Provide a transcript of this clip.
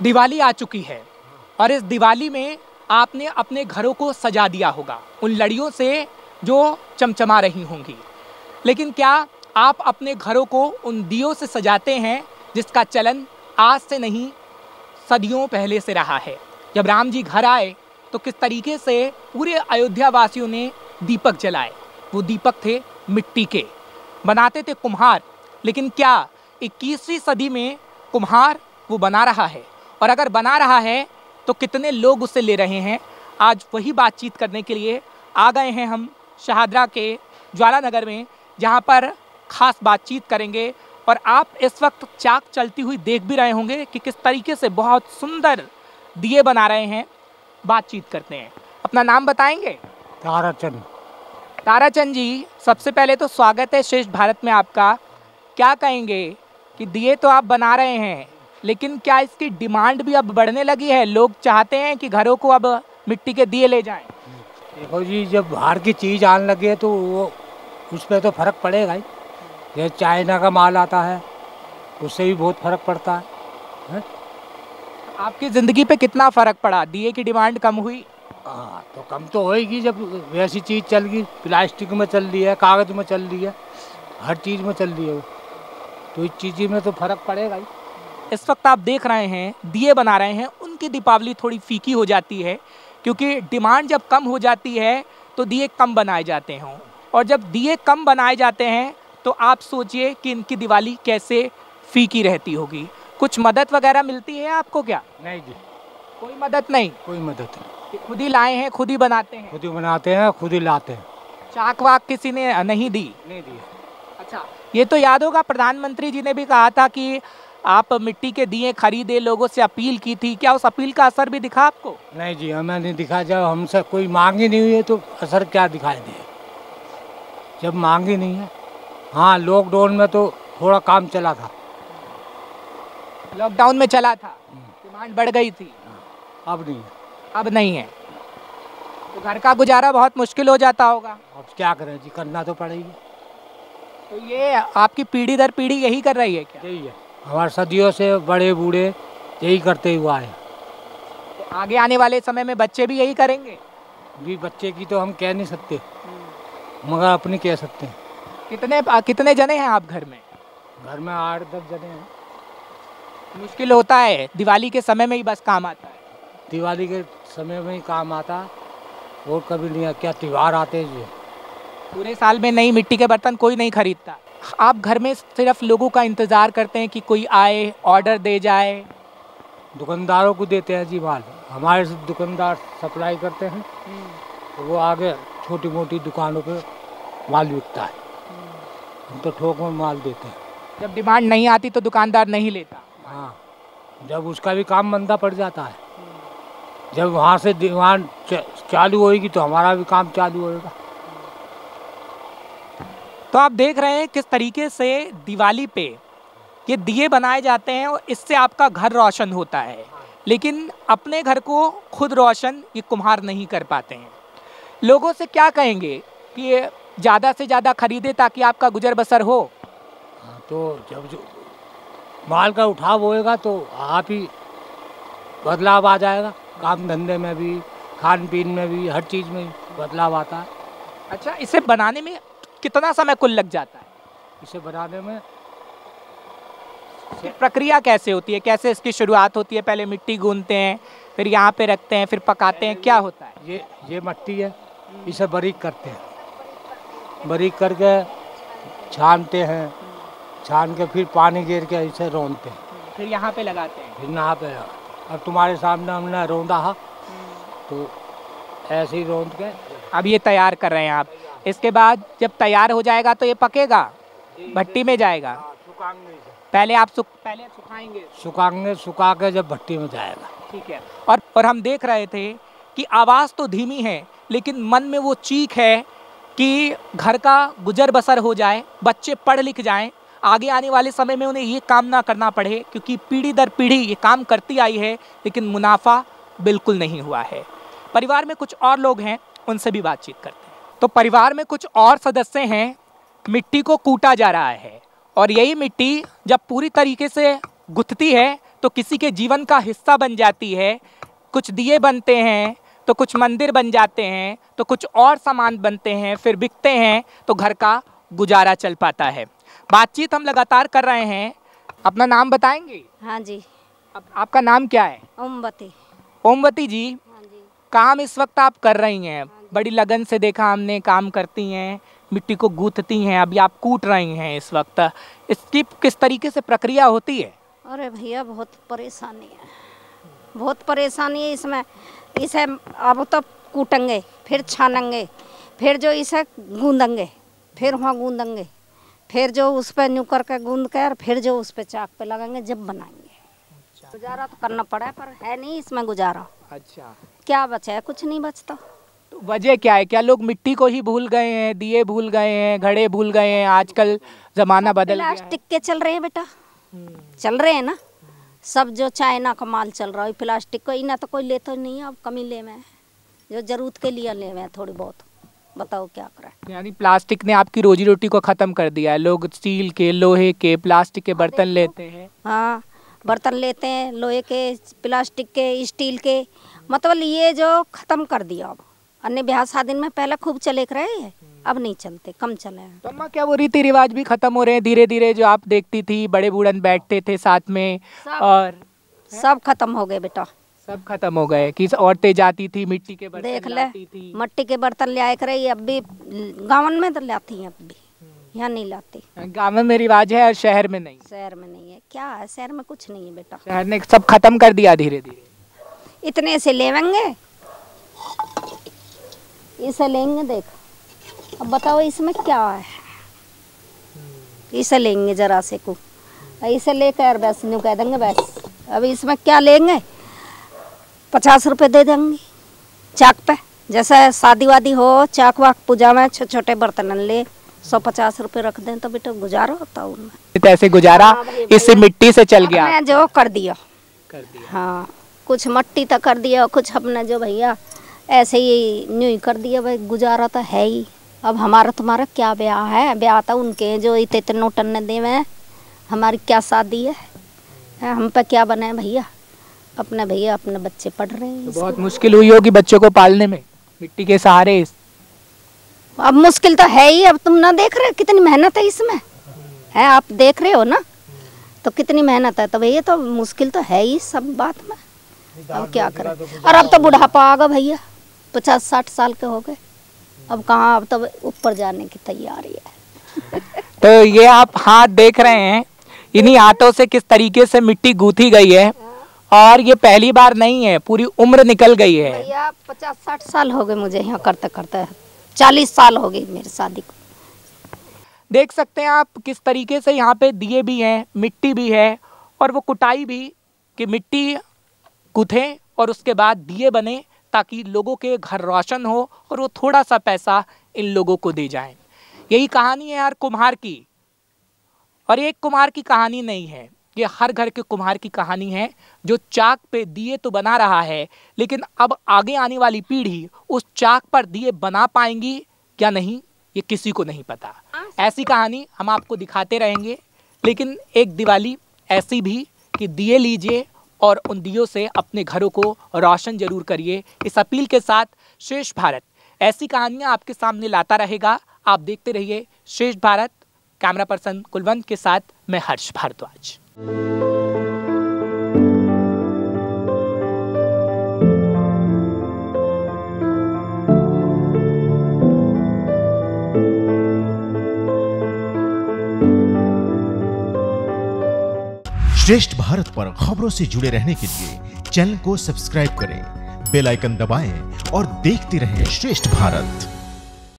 दिवाली आ चुकी है और इस दिवाली में आपने अपने घरों को सजा दिया होगा उन लड़ियों से जो चमचमा रही होंगी। लेकिन क्या आप अपने घरों को उन दियों से सजाते हैं जिसका चलन आज से नहीं सदियों पहले से रहा है? जब राम जी घर आए तो किस तरीके से पूरे अयोध्या वासियों ने दीपक जलाए। वो दीपक थे मिट्टी के, बनाते थे कुम्हार। लेकिन क्या 21वीं सदी में कुम्हार वो बना रहा है? और अगर बना रहा है तो कितने लोग उसे ले रहे हैं? आज वही बातचीत करने के लिए आ गए हैं हम शहादरा के ज्वाला नगर में, जहां पर खास बातचीत करेंगे। और आप इस वक्त चाक चलती हुई देख भी रहे होंगे कि किस तरीके से बहुत सुंदर दिए बना रहे हैं। बातचीत करते हैं। अपना नाम बताएंगे? ताराचंद। ताराचंद जी, सबसे पहले तो स्वागत है श्रेष्ठ भारत में आपका। क्या कहेंगे कि दिए तो आप बना रहे हैं, लेकिन क्या इसकी डिमांड भी अब बढ़ने लगी है? लोग चाहते हैं कि घरों को अब मिट्टी के दिए ले जाएं। देखो जी, जब बाहर की चीज़ आने लगे तो वो उस पर तो फर्क पड़ेगा ही। जैसे चाइना का माल आता है उससे भी बहुत फर्क पड़ता है। आपकी ज़िंदगी पे कितना फ़र्क पड़ा? दिए की डिमांड कम हुई? हाँ, तो कम तो होएगी जब वैसी चीज़ चल गई। प्लास्टिक में चल रही है, कागज़ में चल रही है, हर चीज़ में चल रही है वो, तो इस चीज़ में तो फर्क पड़ेगा ही। इस वक्त आप देख रहे हैं दिए बना रहे हैं। उनकी दीपावली थोड़ी फीकी हो जाती है क्योंकि डिमांड जब कम हो जाती है तो दिए कम बनाए जाते हैं। और जब दिए कम बनाए जाते हैं तो आप सोचिए कि इनकी दिवाली कैसे फीकी रहती होगी। कुछ मदद वगैरह मिलती है आपको क्या? नहीं जी, कोई मदद नहीं? कोई मदद नहीं। खुद ही लाए हैं, खुद ही बनाते हैं? खुद ही बनाते हैं, खुद ही लाते हैं। चाक वाक किसी ने नहीं दी? नहीं दी। अच्छा, ये तो याद होगा प्रधानमंत्री जी ने भी कहा था कि आप मिट्टी के दिए खरीदे, लोगों से अपील की थी। क्या उस अपील का असर भी दिखा आपको? नहीं जी, हमें नहीं दिखा। जब हमसे कोई मांग ही नहीं हुई है तो असर क्या दिखाई दे, जब मांग ही नहीं है। हाँ, लॉकडाउन में तो थोड़ा काम चला था। लॉकडाउन में चला था, डिमांड बढ़ गई थी। अब नहीं है। अब नहीं है तो घर का गुजारा बहुत मुश्किल हो जाता होगा। अब क्या करें जी, करना तो पड़ेगी। तो ये आपकी पीढ़ी दर पीढ़ी यही कर रही है क्या? यही है, हमारे सदियों से बड़े बूढ़े यही करते हुआ है। तो आगे आने वाले समय में बच्चे भी यही करेंगे? जी, बच्चे की तो हम कह नहीं सकते, मगर अपनी कह सकते हैं। कितने जने हैं आप घर में? घर में 8-10 जने हैं। मुश्किल होता है, दिवाली के समय में ही बस काम आता है? दिवाली के समय में ही काम आता, और कभी नहीं। क्या त्यौहार आते हैं जी, पूरे साल में नई मिट्टी के बर्तन कोई नहीं खरीदता। आप घर में सिर्फ लोगों का इंतज़ार करते हैं कि कोई आए, ऑर्डर दे जाए? दुकानदारों को देते हैं जी माल। हमारे से दुकानदार सप्लाई करते हैं, तो वो आगे छोटी मोटी दुकानों पे माल बिकता है। हम तो थोक में माल देते हैं। जब डिमांड नहीं आती तो दुकानदार नहीं लेता? हाँ, जब उसका भी काम मंदा पड़ जाता है। जब वहाँ से डिमांड चालू होएगी तो हमारा भी काम चालू होएगा। तो आप देख रहे हैं किस तरीके से दिवाली पे ये दिए बनाए जाते हैं और इससे आपका घर रोशन होता है। लेकिन अपने घर को खुद रोशन ये कुम्हार नहीं कर पाते हैं। लोगों से क्या कहेंगे कि ये ज़्यादा से ज़्यादा खरीदे ताकि आपका गुजर बसर हो? हाँ, तो जब जो माल का उठाव होएगा तो आप ही बदलाव आ जाएगा। काम धंधे में भी, खान पीन में भी, हर चीज़ में बदलाव आता है। अच्छा, इसे बनाने में कितना समय कुल लग जाता है? इसे बनाने में प्रक्रिया कैसे होती है? कैसे इसकी शुरुआत होती है? पहले मिट्टी गूंथते हैं, फिर यहाँ पे रखते हैं, फिर पकाते हैं, क्या होता है? ये मिट्टी है, इसे बारीक करते हैं। बारीक करके छानते हैं, छान के फिर पानी गिर के इसे रौंदते हैं, फिर यहाँ पे लगाते हैं। फिर यहाँ पे। अब तुम्हारे सामने हमने रौंदा है, तो ऐसे ही रौंद के अब ये तैयार कर रहे हैं आप। इसके बाद जब तैयार हो जाएगा तो ये पकेगा, भट्टी में जाएगा। पहले आप पहले सुखाएंगे? सुखाएंगे, सुखा के जब भट्टी में जाएगा। ठीक है। और हम देख रहे थे कि आवाज़ तो धीमी है लेकिन मन में वो चीख है कि घर का गुजर बसर हो जाए, बच्चे पढ़ लिख जाएं, आगे आने वाले समय में उन्हें ये काम ना करना पड़े। क्योंकि पीढ़ी दर पीढ़ी ये काम करती आई है लेकिन मुनाफा बिल्कुल नहीं हुआ है। परिवार में कुछ और लोग हैं, उनसे भी बातचीत करते हैं। तो परिवार में कुछ और सदस्य हैं। मिट्टी को कूटा जा रहा है और यही मिट्टी जब पूरी तरीके से गुथती है तो किसी के जीवन का हिस्सा बन जाती है। कुछ दिए बनते हैं तो कुछ मंदिर बन जाते हैं, तो कुछ और सामान बनते हैं, फिर बिकते हैं तो घर का गुजारा चल पाता है। बातचीत हम लगातार कर रहे हैं। अपना नाम बताएंगे? हाँ जी। आपका नाम क्या है? ओमवती। ओमवती जी, हाँ जी। काम इस वक्त आप कर रही हैं, बड़ी लगन से देखा हमने, काम करती हैं, मिट्टी को गूंथती हैं, अभी आप कूट रही हैं इस वक्त। इसकी किस तरीके से प्रक्रिया होती है? अरे भैया बहुत परेशानी है, बहुत परेशानी है इसमें। इसे अब तो कूटेंगे, फिर छानेंगे, फिर जो इसे गूंदेंगे, फिर वहाँ गूंदेंगे, फिर जो उस पर न्यू करके गूंद कर फिर जो उस पर चाक पे लगाएंगे, जब बनाएंगे। गुजारा तो करना पड़ा है, पर है नहीं इसमें गुजारा। अच्छा, क्या बचा है? कुछ नहीं बचता। तो वजह क्या है? क्या लोग मिट्टी को ही भूल गए हैं, दिए भूल गए हैं, घड़े भूल गए हैं? आजकल जमाना बदल गया है। प्लास्टिक के चल रहे हैं बेटा, चल रहे हैं ना सब। जो चाइना का माल चल रहा है प्लास्टिक को, इना तो कोई लेता नहीं है। अब कमी ले में जो जरूरत के लिए ले में थोड़ी बहुत, बताओ क्या करें। यानी प्लास्टिक ने आपकी रोजी रोटी को खत्म कर दिया है। लोग स्टील के, लोहे के, प्लास्टिक के बर्तन लेते हैं। हाँ, बर्तन लेते हैं, लोहे के, प्लास्टिक के, स्टील के, मतलब ये जो खत्म कर दिया। अब अन्य ब्याह शादी में पहले खूब चले रहे हैं, अब नहीं चलते, कम चले हैं। तो अम्मा, क्या वो रीति रिवाज भी खत्म हो रहे हैं धीरे धीरे? जो आप देखती थी, बड़े बूढ़न बैठते थे साथ में, और सब खत्म हो गए बेटा, सब खत्म हो गए। कि औरतें जाती थी, मिट्टी के बर्तन देख ले, लाती थी। मिट्टी के बर्तन ले आए करे। अब भी गाँव में तो लाती हैं, अब भी यहाँ नहीं लाती। गाँव में रिवाज है और शहर में नहीं। शहर में नहीं है। क्या है शहर में? कुछ नहीं है बेटा, शहर ने सब खत्म कर दिया धीरे धीरे। इतने से लेवेंगे, इसे लेंगे। देख, अब बताओ इसमें क्या है? इसे लेंगे जरा से को, इसे लेकर बस न्यू कह देंगे बस। अब इसमें क्या लेंगे? 50 रुपए दे देंगे चाक पे। जैसे शादी वादी हो, चाक वाक पूजा में छोटे छोटे बर्तन ले, 150 रुपए रख दें तो बेटा गुजारा होता उनमें। ऐसे गुजारा इसी मिट्टी से चल गया। मैं जो कर दिया। हाँ, कुछ मट्टी तक कर दिया, कुछ अपने जो भैया ऐसे ही न्यू ही कर दिया। भाई गुजारा तो है ही। अब हमारा तुम्हारा क्या ब्याह है? ब्याह तो उनके जो इतने नोटन दे में, हमारी क्या शादी है? हम पे क्या बने भैया? अपने भैया अपने बच्चे पढ़ रहे हैं। तो बहुत मुश्किल हुई होगी बच्चों को पालने में, मिट्टी के सहारे। अब मुश्किल तो है ही। अब तुम ना देख रहे कितनी मेहनत है इसमें है? आप देख रहे हो ना, तो कितनी मेहनत है। तो भैया तो मुश्किल तो है ही सब बात में। अब क्या करें? और अब तो बुढ़ापा आ गया भैया, 50-60 साल के हो गए। अब कहाँ, अब तो ऊपर जाने की तैयारी है। तो ये आप हाथ देख रहे हैं, इन्हीं हाथों से किस तरीके से मिट्टी गूंथी गई है। और ये पहली बार नहीं है, पूरी उम्र निकल गई है। भैया 50-60 साल हो गए मुझे यहाँ करते करते, 40 साल हो गई मेरी शादी को। देख सकते हैं आप किस तरीके से यहाँ पे दिए भी हैं, मिट्टी भी है, और वो कुटाई भी कि मिट्टी गूंथे और उसके बाद दिए बने, ताकि लोगों के घर रोशन हो और वो थोड़ा सा पैसा इन लोगों को दे जाएं। यही कहानी है यार कुम्हार की। और एक कुम्हार की कहानी नहीं है, ये हर घर के कुम्हार की कहानी है, जो चाक पे दिए तो बना रहा है, लेकिन अब आगे आने वाली पीढ़ी उस चाक पर दिए बना पाएंगी या नहीं, ये किसी को नहीं पता। ऐसी कहानी हम आपको दिखाते रहेंगे। लेकिन एक दिवाली ऐसी भी कि दिए लीजिए और उन दियों से अपने घरों को रोशन जरूर करिए। इस अपील के साथ श्रेष्ठ भारत ऐसी कहानियां आपके सामने लाता रहेगा। आप देखते रहिए श्रेष्ठ भारत। कैमरा पर्सन कुलवंत के साथ मैं हर्ष भारद्वाज। श्रेष्ठ भारत पर खबरों से जुड़े रहने के लिए चैनल को सब्सक्राइब करें, बेल आइकन दबाएं और देखते रहें श्रेष्ठ भारत।